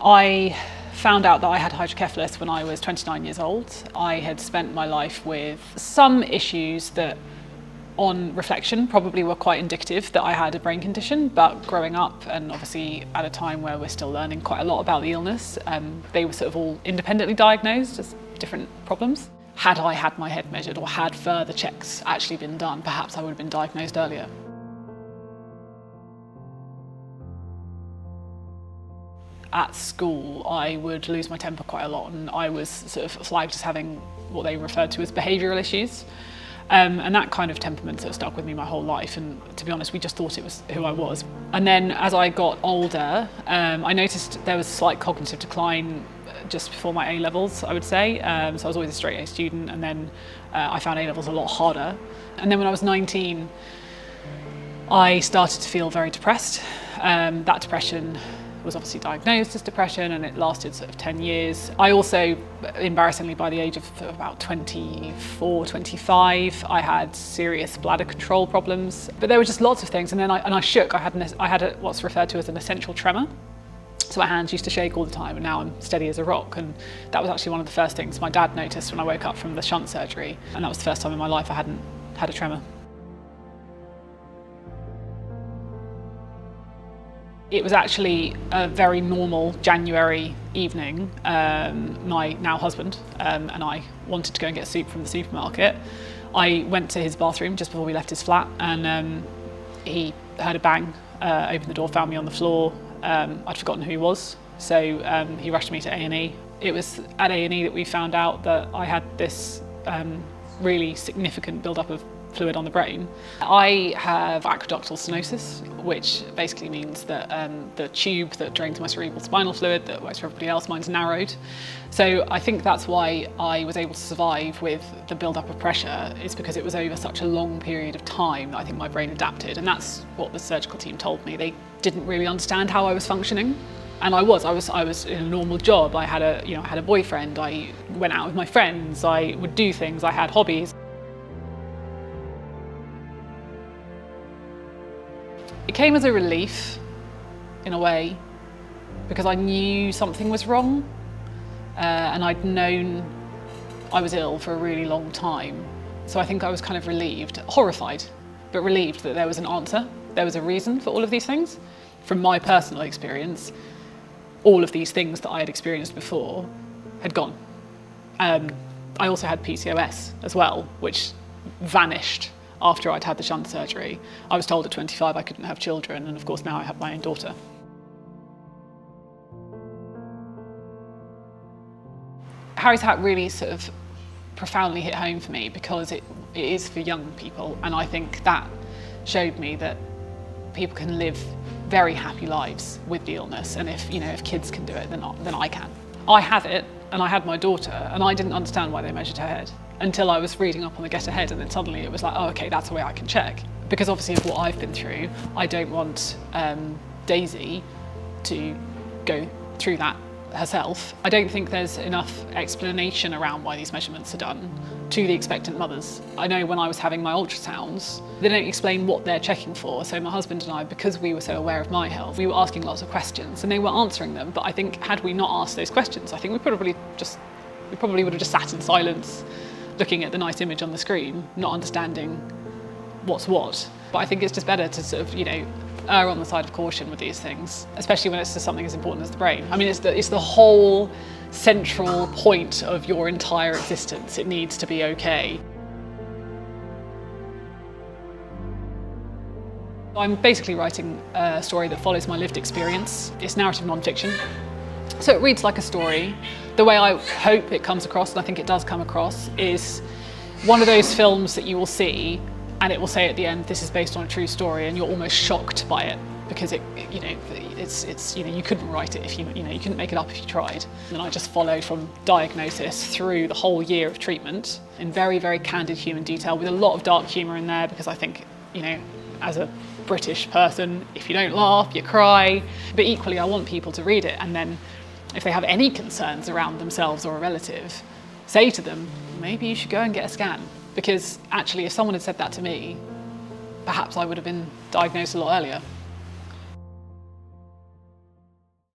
I found out that I had hydrocephalus when I was 29 years old. I had spent my life with some issues that, on reflection, probably were quite indicative that I had a brain condition, but growing up, and obviously at a time where we're still learning quite a lot about the illness, they were sort of all independently diagnosed as different problems. Had I had my head measured or had further checks actually been done, perhaps I would have been diagnosed earlier. At school, I would lose my temper quite a lot, and I was sort of flagged as having what they referred to as behavioural issues. And that kind of temperament sort of stuck with me my whole life, and to be honest, we just thought it was who I was. And then as I got older, I noticed there was a slight cognitive decline just before my A-levels, I would say. So I was always a straight A student, and then I found A-levels a lot harder. And then when I was 19, I started to feel very depressed. That depression was obviously diagnosed as depression, and it lasted sort of 10 years. I also, embarrassingly, by the age of about 24, 25, I had serious bladder control problems. But there were just lots of things, and then I shook. I had what's referred to as an essential tremor. So my hands used to shake all the time, and now I'm steady as a rock. And that was actually one of the first things my dad noticed when I woke up from the shunt surgery. And that was the first time in my life I hadn't had a tremor. It was actually a very normal January evening. My now husband and I wanted to go and get soup from the supermarket. I went to his bathroom just before we left his flat, and he heard a bang, opened the door, found me on the floor. I'd forgotten who he was, so he rushed me to A&E. It was at A&E that we found out that I had this really significant build-up of fluid on the brain. I have aqueductal stenosis, which basically means that the tube that drains my cerebral spinal fluid that works for everybody else, mine's narrowed. So I think that's why I was able to survive with the build-up of pressure, is because it was over such a long period of time that I think my brain adapted, and that's what the surgical team told me. They didn't really understand how I was functioning. And I was in a normal job. I had a boyfriend. I went out with my friends. I would do things. I had hobbies. It came as a relief, in a way, because I knew something was wrong, and I'd known I was ill for a really long time. So I think I was kind of relieved, horrified, but relieved that there was an answer. There was a reason for all of these things. From my personal experience, all of these things that I had experienced before had gone. I also had PCOS as well, which vanished after I'd had the shunt surgery. I was told at 25 I couldn't have children, and of course now I have my own daughter. Harry's hat really sort of profoundly hit home for me because it is for young people, and I think that showed me that people can live very happy lives with the illness, and if kids can do it, then I can. I have it, and I had my daughter, and I didn't understand why they measured her head until I was reading up on the Get Ahead, and then suddenly it was like, oh, okay, that's a way I can check. Because obviously of what I've been through, I don't want Daisy to go through that herself. I don't think there's enough explanation around why these measurements are done to the expectant mothers. I know when I was having my ultrasounds, they don't explain what they're checking for. So my husband and I, because we were so aware of my health, we were asking lots of questions, and they were answering them. But I think had we not asked those questions, I think we probably would have just sat in silence, looking at the nice image on the screen, not understanding what's what. But I think it's just better to sort of, err on the side of caution with these things, especially when it's just something as important as the brain. I mean, it's the whole central point of your entire existence. It needs to be okay. I'm basically writing a story that follows my lived experience. It's narrative non-fiction. So it reads like a story. The way I hope it comes across, and I think it does come across, is one of those films that you will see and it will say at the end, this is based on a true story, and you're almost shocked by it because you couldn't write it if you couldn't make it up if you tried. And I just followed from diagnosis through the whole year of treatment in very, very candid human detail with a lot of dark humour in there, because I think, as a British person, if you don't laugh, you cry. But equally, I want people to read it, and then if they have any concerns around themselves or a relative, say to them, maybe you should go and get a scan. Because actually, if someone had said that to me, perhaps I would have been diagnosed a lot earlier.